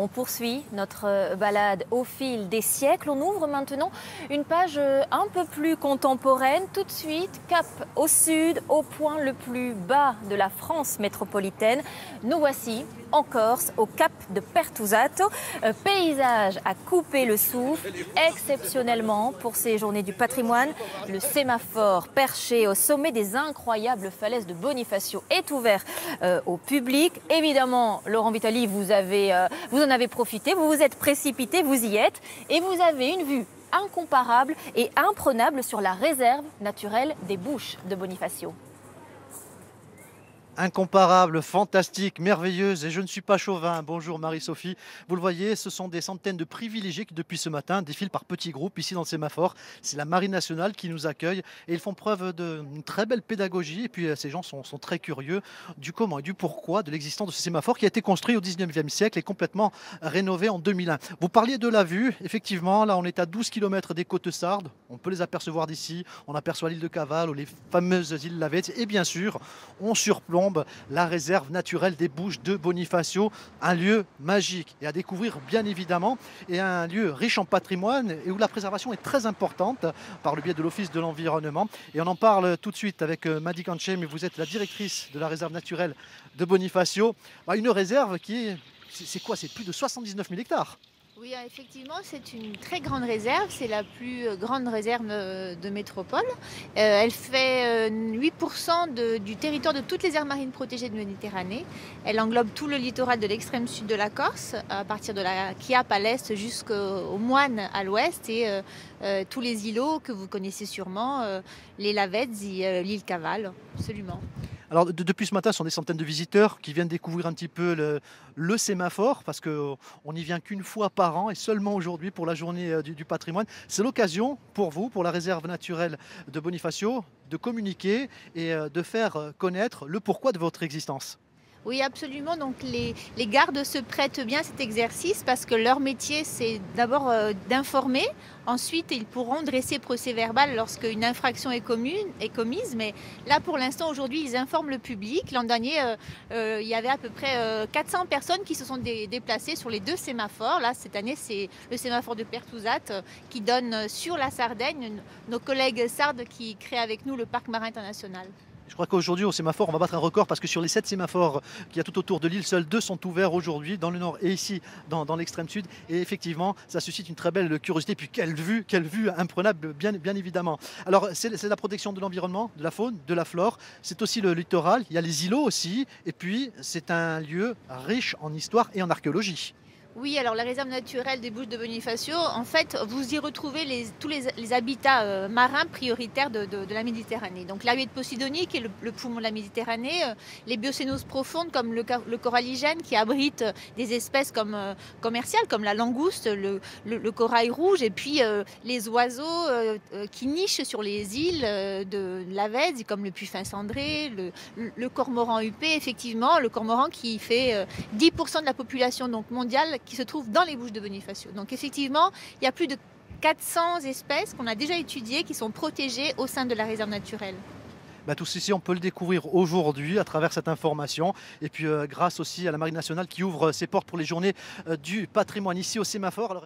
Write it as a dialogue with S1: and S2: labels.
S1: On poursuit notre balade au fil des siècles. On ouvre maintenant une page un peu plus contemporaine. Tout de suite, cap au sud, au point le plus bas de la France métropolitaine. Nous voici en Corse, au cap de Pertusato. Paysage à couper le souffle, exceptionnellement pour ces journées du patrimoine. Le sémaphore perché au sommet des incroyables falaises de Bonifacio est ouvert au public. Évidemment, Laurent Vitali, vous en avez profité, vous vous êtes précipité, vous y êtes et vous avez une vue incomparable et imprenable sur la réserve naturelle des Bouches de Bonifacio.
S2: Incomparable, fantastique, merveilleuse, et je ne suis pas chauvin. Bonjour Marie-Sophie. Vous le voyez, ce sont des centaines de privilégiés qui depuis ce matin défilent par petits groupes ici dans le sémaphore. C'est la Marine nationale qui nous accueille et ils font preuve d'une très belle pédagogie. Et puis ces gens sont très curieux du comment et du pourquoi de l'existence de ce sémaphore qui a été construit au 19e siècle et complètement rénové en 2001. Vous parliez de la vue, effectivement, là on est à 12 km des côtes sardes. On peut les apercevoir d'ici. On aperçoit l'île de Caval ou les fameuses îles Lavezzi et bien sûr, on surplombe la réserve naturelle des Bouches de Bonifacio, un lieu magique et à découvrir bien évidemment, et un lieu riche en patrimoine et où la préservation est très importante par le biais de l'Office de l'environnement. Et on en parle tout de suite avec Madi Kanché, mais vous êtes la directrice de la réserve naturelle de Bonifacio. Une réserve qui est, c'est quoi? C'est plus de 79 000 hectares.
S3: Oui, effectivement, c'est une très grande réserve. C'est la plus grande réserve de métropole. Elle fait 8% du territoire de toutes les aires marines protégées de Méditerranée. Elle englobe tout le littoral de l'extrême sud de la Corse, à partir de la Chiappe à l'est jusqu'au Moine à l'ouest, et tous les îlots que vous connaissez sûrement, les Lavezzi, l'île Caval, absolument.
S2: Alors depuis ce matin, ce sont des centaines de visiteurs qui viennent découvrir un petit peu le sémaphore parce qu'on n'y vient qu'une fois par an et seulement aujourd'hui pour la journée du patrimoine. C'est l'occasion pour vous, pour la réserve naturelle de Bonifacio, de communiquer et de faire connaître le pourquoi de votre existence.
S3: Oui, absolument. Donc les gardes se prêtent bien à cet exercice parce que leur métier, c'est d'abord d'informer. Ensuite, ils pourront dresser procès-verbal lorsqu'une infraction est commise. Mais là, pour l'instant, aujourd'hui, ils informent le public. L'an dernier, il y avait à peu près 400 personnes qui se sont déplacées sur les deux sémaphores. Là, cette année, c'est le sémaphore de Pertusato qui donne sur la Sardaigne. Nos collègues sardes qui créent avec nous le parc marin international.
S2: Je crois qu'aujourd'hui au sémaphore, on va battre un record parce que sur les 7 sémaphores qu'il y a tout autour de l'île, seuls 2 sont ouverts aujourd'hui, dans le nord et ici dans l'extrême sud. Et effectivement, ça suscite une très belle curiosité. Puis quelle vue imprenable, bien évidemment. Alors c'est la protection de l'environnement, de la faune, de la flore. C'est aussi le littoral, il y a les îlots aussi. Et puis c'est un lieu riche en histoire et en archéologie.
S3: Oui, alors la réserve naturelle des Bouches de Bonifacio, en fait, vous y retrouvez tous les habitats marins prioritaires de la Méditerranée. Donc la huée de Posidonie, qui est le poumon de la Méditerranée, les biocénoses profondes comme le coralligène qui abrite des espèces commerciales comme la langouste, le corail rouge, et puis les oiseaux qui nichent sur les îles de Lavezzi comme le puffin cendré, le cormoran huppé, effectivement, le cormoran qui fait 10% de la population donc mondiale qui se trouve dans les Bouches de Bonifacio. Donc effectivement, il y a plus de 400 espèces qu'on a déjà étudiées qui sont protégées au sein de la réserve naturelle.
S2: Tout ceci, on peut le découvrir aujourd'hui à travers cette information. Et puis grâce aussi à la Marine nationale qui ouvre ses portes pour les journées du patrimoine ici au sémaphore. Alors,